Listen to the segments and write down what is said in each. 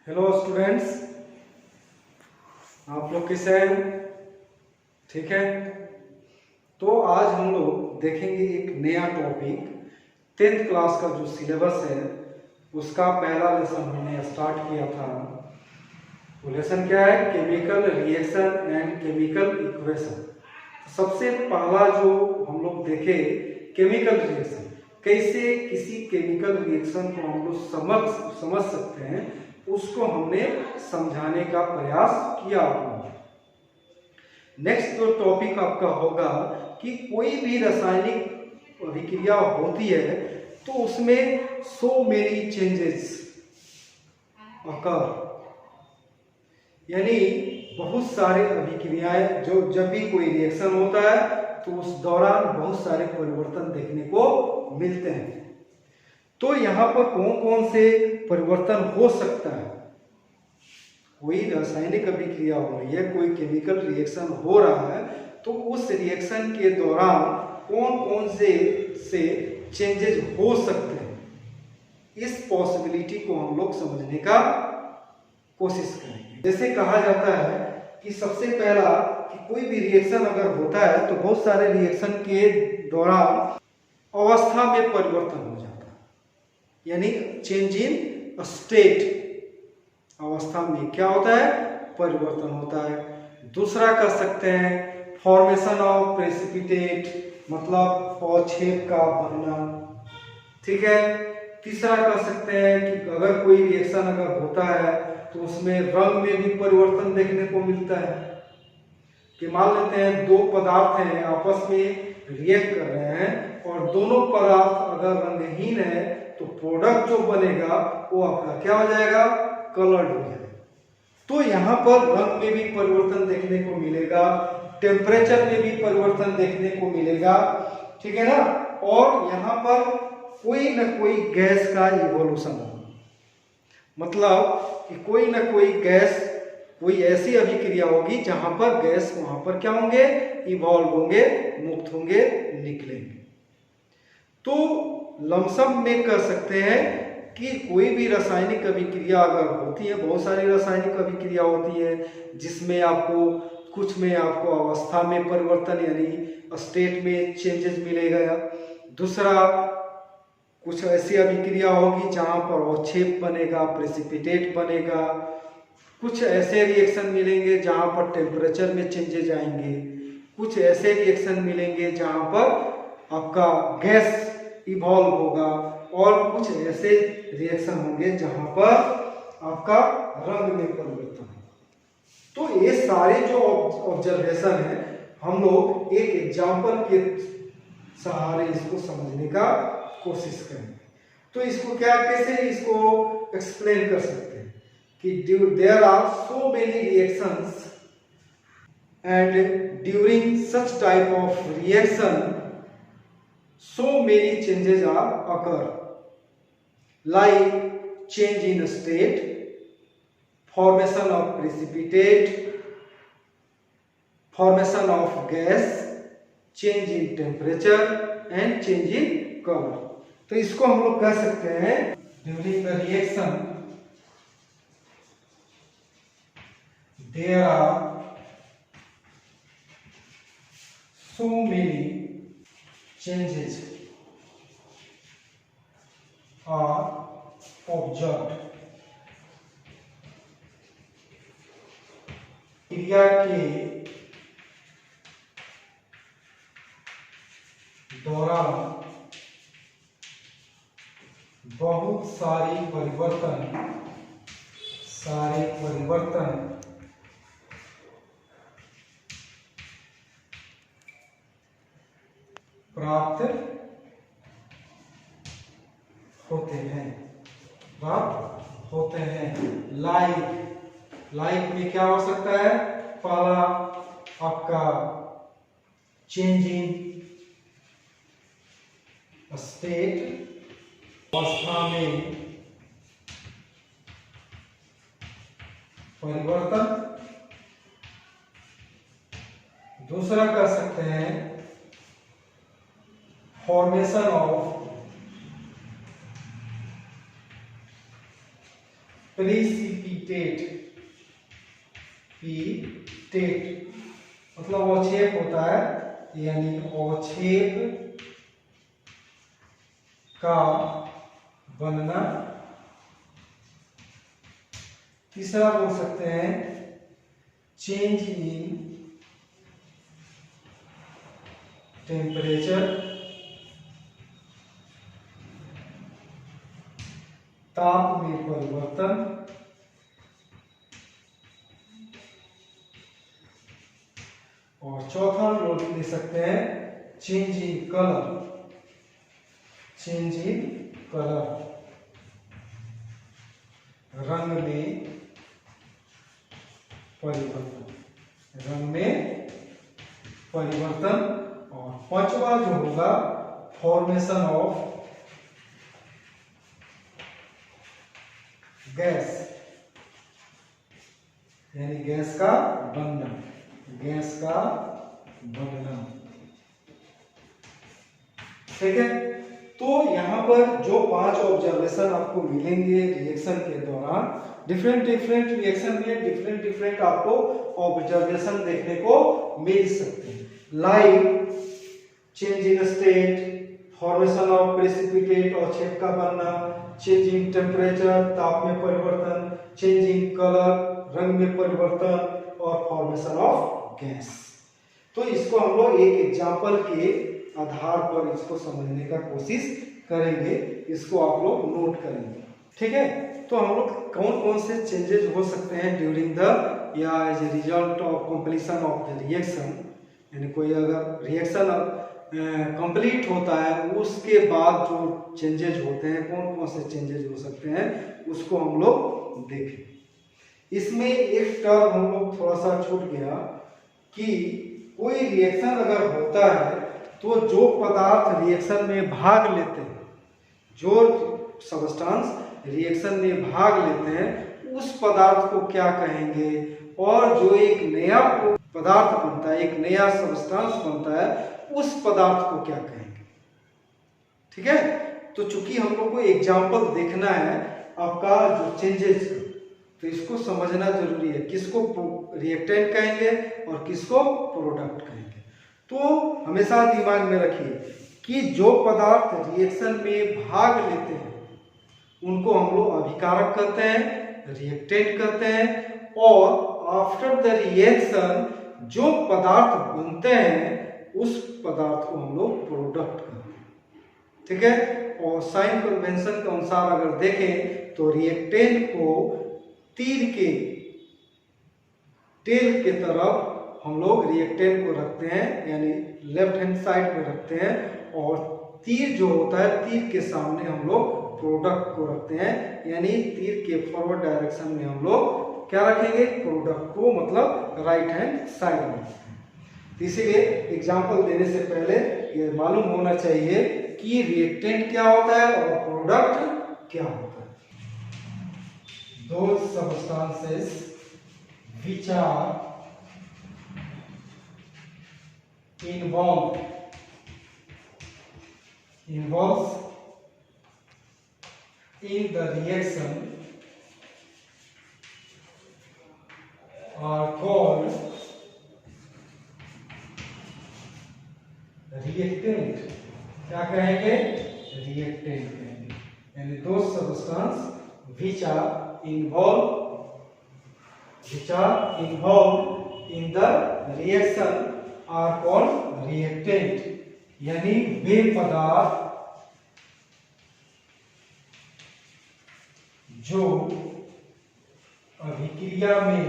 Hello students, आप लोग कैसे हैं? ठीक है। तो आज हम लोग देखेंगे एक नया टॉपिक। 10th क्लास का जो सिलेबस है उसका पहला लेसन हमने स्टार्ट किया था। वो लेसन क्या है? Chemical reaction and chemical equation. सबसे पहला जो हम लोग देखे केमिकल रिएक्शन, कैसे किसी केमिकल रिएक्शन को हम लोग समझ सकते हैं, उसको हमने समझाने का प्रयास किया होगा। नेक्स्ट जो टॉपिक आपका होगा कि कोई भी रासायनिक अभिक्रिया होती है तो उसमें सो मेनी चेंजेस अकर, यानी बहुत सारे अभिक्रियाएं, जो जब भी कोई रिएक्शन होता है तो उस दौरान बहुत सारे परिवर्तन देखने को मिलते हैं। तो यहाँ पर कौन कौन से परिवर्तन हो सकता है? कोई रासायनिक अभिक्रिया हो रही है, कोई केमिकल रिएक्शन हो रहा है, तो उस रिएक्शन के दौरान कौन कौन से चेंजेस हो सकते हैं, इस पॉसिबिलिटी को हम लोग समझने का कोशिश करेंगे। जैसे कहा जाता है कि सबसे पहला कि कोई भी रिएक्शन अगर होता है तो बहुत सारे रिएक्शन के दौरान अवस्था में परिवर्तन हो जाता है, यानी चेंज इन स्टेट। अवस्था में क्या होता है? परिवर्तन होता है। दूसरा कर सकते हैं फॉर्मेशन ऑफ प्रेसिपिटेट, मतलब अवक्षेप का बनना। ठीक है। तीसरा कर सकते हैं कि अगर कोई रिएक्शन अगर होता है तो उसमें रंग में भी परिवर्तन देखने को मिलता है। कि मान लेते हैं दो पदार्थ हैं, आपस में रिएक्ट कर रहे हैं और दोनों पदार्थ अगर रंगहीन है तो प्रोडक्ट जो बनेगा वो आपका क्या हो जाएगा? कलर्ड हो जाएगा। तो यहाँ पर रंग में भी परिवर्तन देखने को मिलेगा, टेम्परेचर में भी परिवर्तन देखने को मिलेगा। ठीक है ना। और यहाँ पर कोई न कोई गैस का इवोल्यूशन होगा, मतलब कि कोई न कोई गैस, कोई ऐसी अभिक्रिया होगी जहां पर गैस वहां पर क्या होंगे? इवॉल्व होंगे, मुक्त होंगे, निकलेंगे। तो लमसम में कर सकते हैं कि कोई भी रासायनिक अभिक्रिया अगर होती है, बहुत सारी रासायनिक अभिक्रिया होती है जिसमें आपको कुछ में आपको अवस्था में परिवर्तन यानी स्टेट में चेंजेस मिलेगा। दूसरा कुछ ऐसी अभिक्रिया होगी जहां पर अवक्षेप बनेगा, प्रेसिपिटेट बनेगा। कुछ ऐसे रिएक्शन मिलेंगे जहां पर टेम्परेचर में चेंजेस आएंगे। कुछ ऐसे रिएक्शन मिलेंगे जहां पर आपका गैस इवॉल्व होगा और कुछ ऐसे रिएक्शन होंगे जहां पर आपका रंग में परिवर्तन होगा। तो ये सारे जो ऑब्जर्वेशन है हम लोग एक एग्जांपल के सहारे इसको समझने का कोशिश करेंगे। तो इसको कैसे इसको एक्सप्लेन कर सकते हैं कि there are so many reactions and during such type of reaction so many changes are occur, like change in state, formation of precipitate, formation of gas, change in temperature and change in color. तो इसको हम लोग कह सकते हैं during the reaction there are so many changes are observed। क्रिया के दौरान बहुत सारे परिवर्तन प्राप्त होते हैं। लाइक में क्या हो सकता है? पहला आपका चेंज इन स्टेट, अवस्था में परिवर्तन। दूसरा कर सकते हैं फॉर्मेशन ऑफ प्रेसिपिटेट, पीटेट मतलब अवक्षेप होता है, यानी अवक्षेप का बनना। तीसरा बोल सकते हैं चेंज इन टेम्परेचर, ताप में परिवर्तन। और चौथा लोग ले सकते हैं change in colour, change in colour, रंग में परिवर्तन, रंग में परिवर्तन। और पांचवा जो होगा फॉर्मेशन ऑफ गैस, यानी गैस का बनना, गैस का बनना। ठीक है, तो यहां पर जो 5 ऑब्जर्वेशन आपको मिलेंगे रिएक्शन के दौरान, डिफरेंट रिएक्शन में डिफरेंट आपको ऑब्जर्वेशन देखने को मिल सकते हैं, like change in state, formation of precipitate और छेद का बनना, चेंज इन टेम्परेचर, ताप में परिवर्तन, चेंज इन कलर, रंग में परिवर्तन, और फॉर्मेशन ऑफ गैस। तो इसको हम लोग एक एग्जांपल के आधार पर इसको समझने का कोशिश करेंगे, इसको आप लोग नोट करेंगे। ठीक है, तो हम लोग कौन कौन से चेंजेस हो सकते हैं ड्यूरिंग द या as a result of completion of the reaction, यानी कोई अगर रिएक्शन कंप्लीट होता है उसके बाद जो चेंजेस होते हैं, कौन कौन से चेंजेस हो सकते हैं, उसको हम लोग देखें। इसमें एक टर्म हम लोग थोड़ा सा छूट गया कि कोई रिएक्शन अगर होता है तो जो पदार्थ रिएक्शन में भाग लेते हैं, जो सब्सटेंस रिएक्शन में भाग लेते हैं, उस पदार्थ को क्या कहेंगे, और जो एक नया पदार्थ बनता है, एक नया सब्सटेंस बनता है, उस पदार्थ को क्या कहेंगे। ठीक है, तो चूंकि हम लोग को एग्जांपल देखना है आपका जो चेंजेस, तो इसको समझना जरूरी है, किसको रिएक्टेंट कहेंगे और किसको प्रोडक्ट कहेंगे। तो हमेशा दिमाग में रखिए कि जो पदार्थ रिएक्शन में भाग लेते हैं उनको हम लोग अभिकारक कहते हैं, रिएक्टेंट कहते हैं, और आफ्टर द रिएक्शन जो पदार्थ बनते हैं उस पदार्थ को हम लोग प्रोडक्ट कहते हैं। ठीक है, और साइन कन्वेंशन के अनुसार अगर देखें तो रिएक्टेंट को तीर के टेल के तरफ हम लोग रिएक्टेंट को रखते हैं, यानी लेफ्ट हैंड साइड में रखते हैं, और तीर जो होता है तीर के सामने हम लोग प्रोडक्ट को रखते हैं, यानी तीर के फॉरवर्ड डायरेक्शन में हम लोग क्या रखेंगे, प्रोडक्ट को, मतलब राइट हैंड साइड में। इसीलिए एग्जाम्पल देने से पहले ये मालूम होना चाहिए कि रिएक्टेंट क्या होता है और प्रोडक्ट क्या होता है। Those substances which are involves in the reaction are called reactant। क्या कहेंगे, reactant कहेंगे, यानी those substances which are involved in the reaction are called reactant, यानी वे पदार्थ जो अभिक्रिया में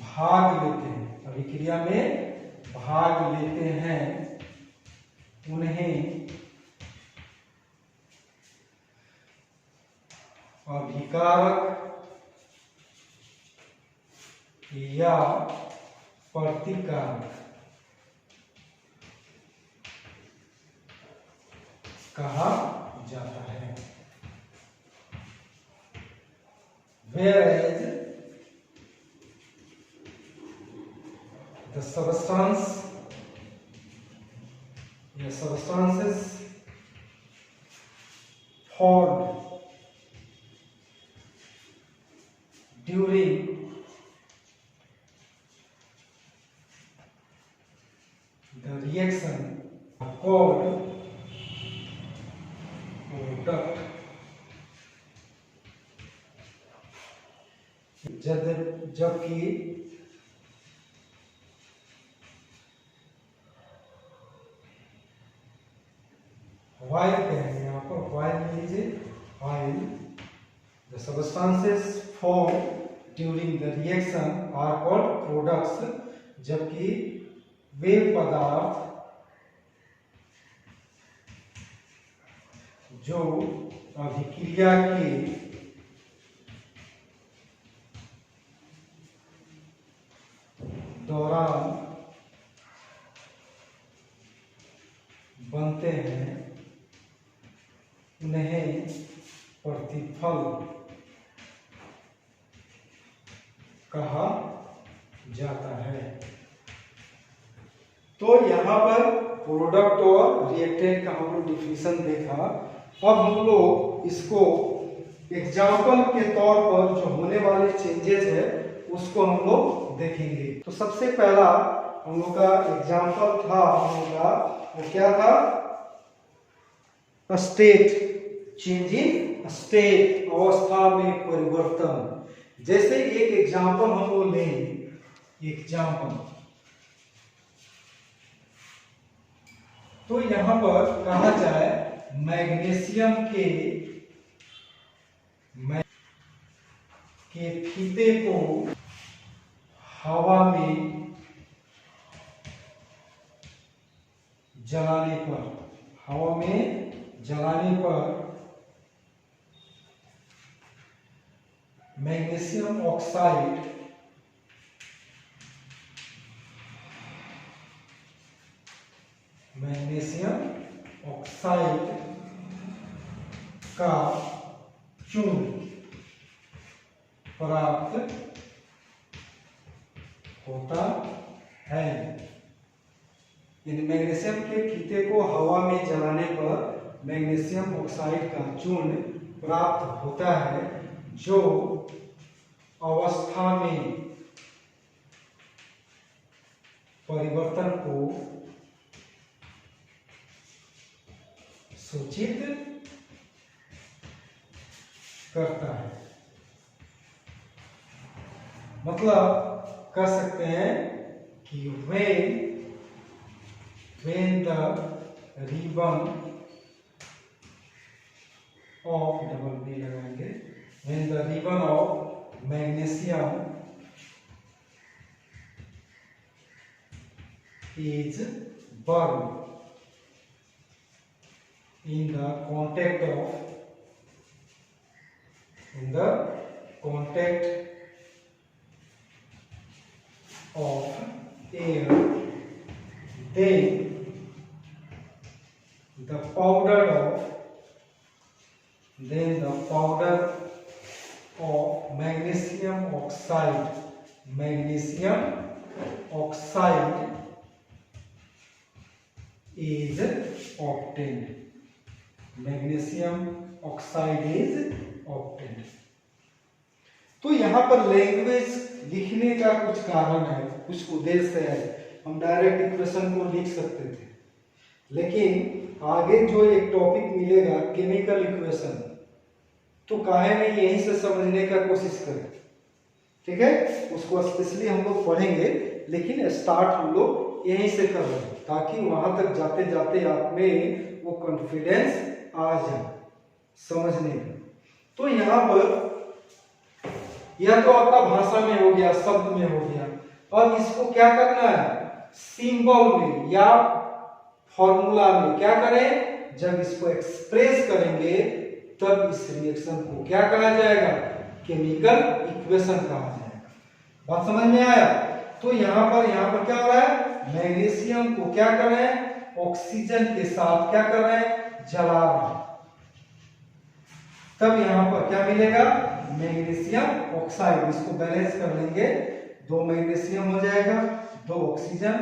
भाग लेते हैं, अभिक्रिया में भाग लेते हैं, उन्हें अभिकारक या प्रतिकारक कहा जाता है। Whereas the substances formed during the reaction are called product. जबकि while कहेंगे यहाँ पर, while लीजिए, while the substances formed during the reaction are called products, जबकि वे पदार्थ जो अभिक्रिया के दौरान बनते हैं उन्हें प्रतिफल कहा जाता है। तो यहाँ पर प्रोडक्ट और रिएक्टेंट का हम लोग डिफिनेशन देखा। अब हम लोग इसको एग्जाम्पल के तौर पर जो होने वाले चेंजेस है उसको हम लोग देखेंगे। तो सबसे पहला हम लोग का एग्जाम्पल था, हम लोग का वो क्या था, स्टेट, चेंज इन स्टेट, अवस्था में परिवर्तन। जैसे एक एग्जाम्पल हम लोग लेंगे, एग्जाम्पल, तो यहां पर कहा जाए मैग्नीशियम के फीते को हवा में जलाने पर, हवा में जलाने पर मैग्नीशियम ऑक्साइड का चूर्ण प्राप्त होता है। यानी मैग्नीशियम के फीते को हवा में जलाने पर मैग्नीशियम ऑक्साइड का चूर्ण प्राप्त होता है, जो अवस्था में परिवर्तन को सूचित करता है। मतलब कह सकते हैं कि when the ribbon of, double B लगाएंगे, when the ribbon of magnesium is burned in the contact of air, then the powder of magnesium oxide is obtained. Magnesium oxide is obtained. तो यहाँ पर लैंग्वेज लिखने का कुछ कारण है, कुछ उद्देश्य है। हम डायरेक्ट इक्वेशन को लिख सकते थे, लेकिन आगे जो एक टॉपिक मिलेगा केमिकल इक्वेशन, तो काहे में यहीं से समझने का कोशिश करें, ठीक है। उसको स्पेशली हम लोग पढ़ेंगे, लेकिन स्टार्ट हम लोग यहीं से कर रहे हैं ताकि वहां तक जाते जाते आप में वो कॉन्फिडेंस आ जाए समझने का। तो यहाँ पर यह तो आपका भाषा में हो गया, शब्द में हो गया। अब इसको क्या करना है, सिंबल में या फॉर्मूला में क्या करें, जब इसको एक्सप्रेस करेंगे तब इस रिएक्शन को क्या कहा जाएगा, केमिकल इक्वेशन कहा जाएगा। बात समझ में आया। तो यहाँ पर क्या हो रहा है, मैग्नीशियम को क्या कर रहे हैं, ऑक्सीजन के साथ क्या कर रहे हैं, जला रहे हैं। तब यहाँ पर क्या मिलेगा, मैग्नीशियम ऑक्साइड। इसको बैलेंस कर लेंगे, 2 मैग्नीशियम हो जाएगा, 2 ऑक्सीजन,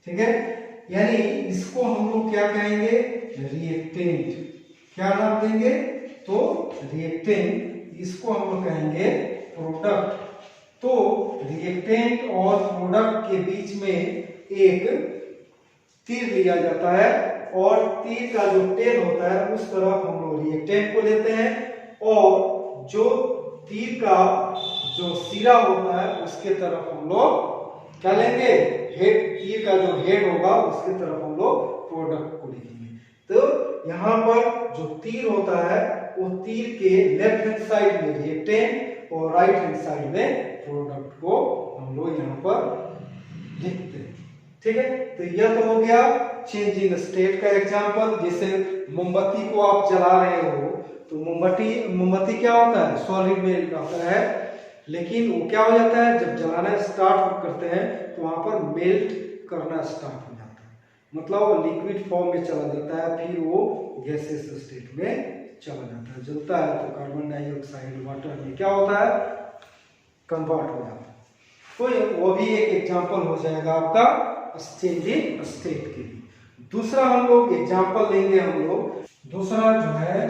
ठीक है। यानी इसको हम लोग क्या कहेंगे, रिएक्टेंट। क्या नाम देंगे? तो रिएक्टेंट, इसको हम लोग कहेंगे प्रोडक्ट। तो रिएक्टेंट और प्रोडक्ट के बीच में एक तीर लिया जाता है और तीर का जो टेल होता है उस तरफ हम लोग रिएक्टेंट को लेते हैं और जो तीर का जो सिरा होता है उसके तरफ हम लोग क्या लेंगे? हेड, तीर का जो हेड होगा उसके तरफ हम लोग प्रोडक्ट को लिखेंगे। तो यहाँ पर जो तीर होता है वो तीर के लेफ्ट हैंड साइड में रिएक्टेंट और राइट हैंड साइड में प्रोडक्ट को हम लोग यहाँ पर लिखते हैं। ठीक है, तो यह तो हो गया चेंजिंग स्टेट का एग्जांपल। जैसे मोमबत्ती को आप जला रहे हो तो मोमबत्ती क्या होता है? सॉलिड में रहता है, लेकिन वो क्या हो जाता है जब जलाना स्टार्ट करते हैं तो वहां पर मेल्ट करना स्टार्ट हो जाता है, मतलब वो लिक्विड फॉर्म में चला जाता है, फिर वो गैसेस स्टेट में चला जाता है। जलता है तो कार्बन डाइऑक्साइड वाटर में क्या होता है? कन्वर्ट हो जाता है। तो वो भी एक एग्जांपल हो जाएगा आपका चेंजिंग स्टेट के लिए। दूसरा हम लोग एग्जांपल लेंगे, हम लोग दूसरा जो है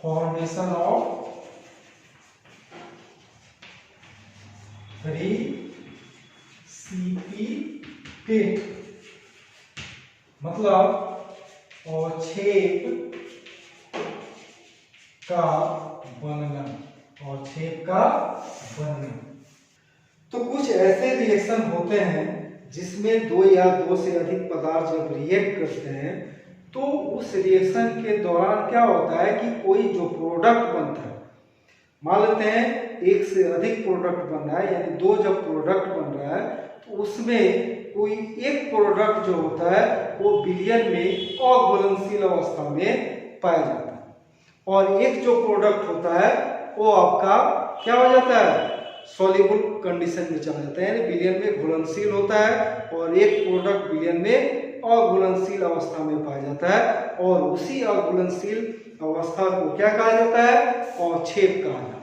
फॉर्मेशन ऑफ प्रीसिपिटेट, मतलब और छेप का बनना, और छेप का बनना। तो कुछ ऐसे रिएक्शन होते हैं जिसमें दो या दो से अधिक पदार्थ जब रिएक्ट करते हैं तो उस रिएक्शन के दौरान क्या होता है कि कोई जो प्रोडक्ट बनता है, मान लेते हैं एक से अधिक प्रोडक्ट बन रहा है, यानी दो जब प्रोडक्ट बन रहा है तो उसमें कोई एक प्रोडक्ट जो होता है वो विलयन में अघुलनशील अवस्था में पाया जाता है, और एक जो प्रोडक्ट होता है वो आपका क्या हो जाता है? सॉल्युबल कंडीशन में चला जाता है, यानी विलयन में घुलनशील होता है, और एक प्रोडक्ट विलयन में अघुलनशील अवस्था में पाया जाता है, और उसी अघुलनशील अवस्था को क्या कहा जाता है? अवक्षेप कहा जाता है।